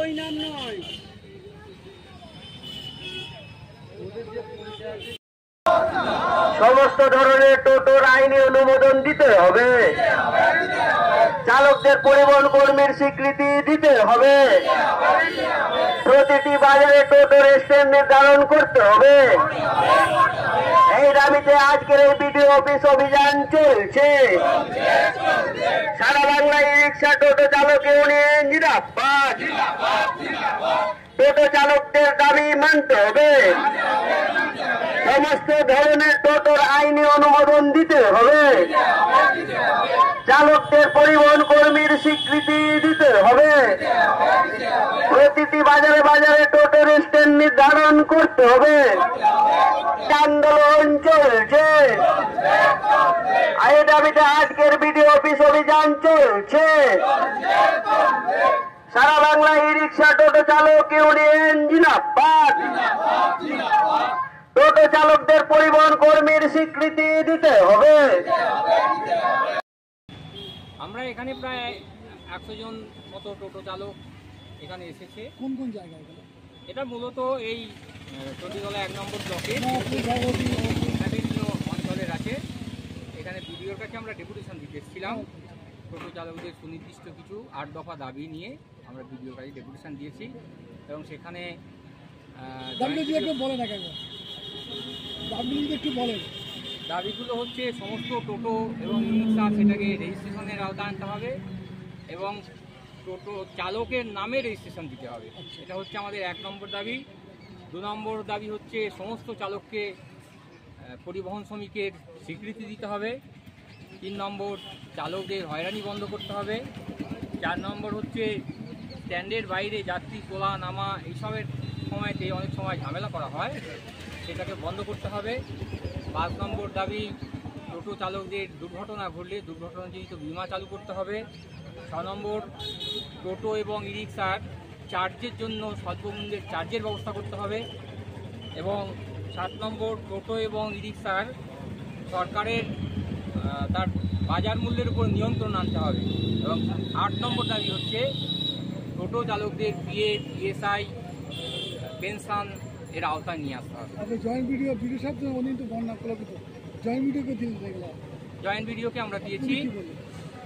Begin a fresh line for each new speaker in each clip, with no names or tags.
ওই নাম নয়,
সমস্ত ধরনের টোটোর আইনি অনুমোদন দিতে হবে, চালকদের পরিবহন কর্মীর স্বীকৃতি দিতে হবে, প্রতিটি বাজারে টোটোর স্ট্যান্ড নির্ধারণ করতে হবে। এই দাবিতে আজকের এই বিডিও অফিস অভিযান চলছে। সারা বাংলায় রিক্সা টোটো চালক ইউনিয়ন জিন্দাবাদ। টোটো চালকদের দাবি মানতে হবে, সমস্ত ধরনের টোটোর আইনি অনুমোদন দিতে হবে, চালকদের পরিবহন কর্মীর স্বীকৃতি দিতে হবে, প্রতিটি বাজারে বাজারে টোটোর স্ট্যান্ড নির্ধারণ করতে হবে। আন্দোলন চলছে, এই দাবিতে আজকের বিডিও অফিস অভিযান চলছে। সারা বাংলায় রিক্সা টোটো চালক ইউনিয়ন জিন্দাবাদ। টোটো চালকদের পরিবহন কর্মীর স্বীকৃতি দিতে হবে।
আমরা এখানে প্রায় 100 জন মতো টোটো চালক এখানে এসেছে।
কোন কোন জায়গায়?
এটা মূলত এই চণ্ডীতলা 1 নম্বর ব্লকের বিভিন্ন অঞ্চলের আছে। এখানে বিডিওর কাছে আমরা ডেপুটেশন দিতে এসেছিলাম। টোটো চালকদের সুনির্দিষ্ট কিছু 8 দফা দাবি নিয়ে আমরা বিডিওর কাছে ডেপুটেশন দিয়েছি এবং সেখানে দাবিগুলো হচ্ছে সমস্ত টোটো এবং রিক্সা সেটাকে রেজিস্ট্রেশনের আওতায় আনতে হবে এবং টোটো চালকের নামে রেজিস্ট্রেশন দিতে হবে। এটা হচ্ছে আমাদের 1 নম্বর দাবি। 2 নম্বর দাবি হচ্ছে সমস্ত চালককে পরিবহন শ্রমিকের স্বীকৃতি দিতে হবে। 3 নম্বর চালকদের হয়রানি বন্ধ করতে হবে। 4 নম্বর হচ্ছে স্ট্যান্ডের বাইরে যাত্রী তোলা নামা এইসবের সময়তে অনেক সময় ঝামেলা করা হয়, সেটাকে বন্ধ করতে হবে। 5 নম্বর দাবি টোটো চালকদের দুর্ঘটনা ঘটলে দুর্ঘটনাজনিত বীমা চালু করতে হবে। 6 নম্বর টোটো এবং ই রিক্সার চার্জের জন্য স্বল্পমূল্যের চার্জের ব্যবস্থা করতে হবে এবং 7 নম্বর টোটো এবং ই রিক্সার সরকারের তার বাজার মূল্যের উপর নিয়ন্ত্রণ আনতে হবে এবং 8 নম্বর দাবি হচ্ছে টোটো চালকদের পিএ, পিএসআই, পেনশন এর আওতায় নিয়ে আসতে হবে।
জয়েন্ট
ভিডিওকে আমরা দিয়েছি।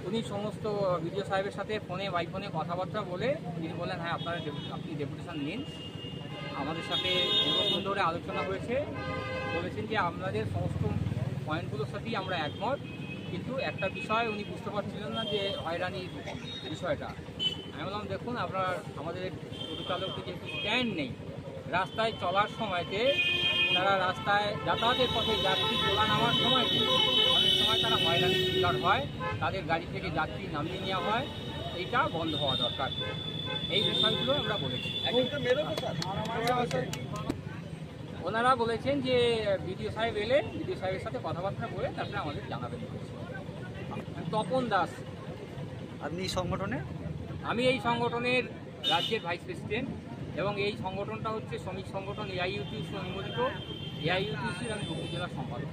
উনি সমস্ত ভিডিও সাহেবের সাথে ফোনে বাই ফোনে কথাবার্তা বলে তিনি বলেন হ্যাঁ আপনি ডেপুটেশন নিন। আমাদের সাথে দীর্ঘক্ষণ ধরে আলোচনা হয়েছে, বলেছেন যে আপনাদের সমস্ত পয়েন্টগুলোর সাথেই আমরা একমত, কিন্তু একটা বিষয় উনি বুঝতে পারছিলেন না যে হয়রানির বিষয়টা। আমি বললাম দেখুন আমাদের টোটো চালকদের যেহেতু স্ট্যান্ড নেই, রাস্তায় চলার সময়তে তারা রাস্তায় যাতায়াতের পথে যাত্রী তোলা নামার সময়তে অনেক সময় তারা হয়রানির শিকার হয়, তাদের গাড়ি থেকে যাত্রী নামিয়ে নেওয়া হয়, এইটা বন্ধ হওয়া দরকার। এই বিষয়গুলো আমরা বলেছি। ওনারা বলেছেন যে বিডিও সাহেব এলে বিডিও সাহেবের সাথে কথাবার্তা বলে তারপরে আমাদের জানাবেন। তপন দাস।
আপনি সংগঠনে?
আমি এই সংগঠনের রাজ্যের ভাইস প্রেসিডেন্ট এবং এই সংগঠনটা হচ্ছে শ্রমিক সংগঠন এআইইউটিউসি অনুমোদিত। এআইইউটিউসির আমি হুগলি জেলার সম্পাদক।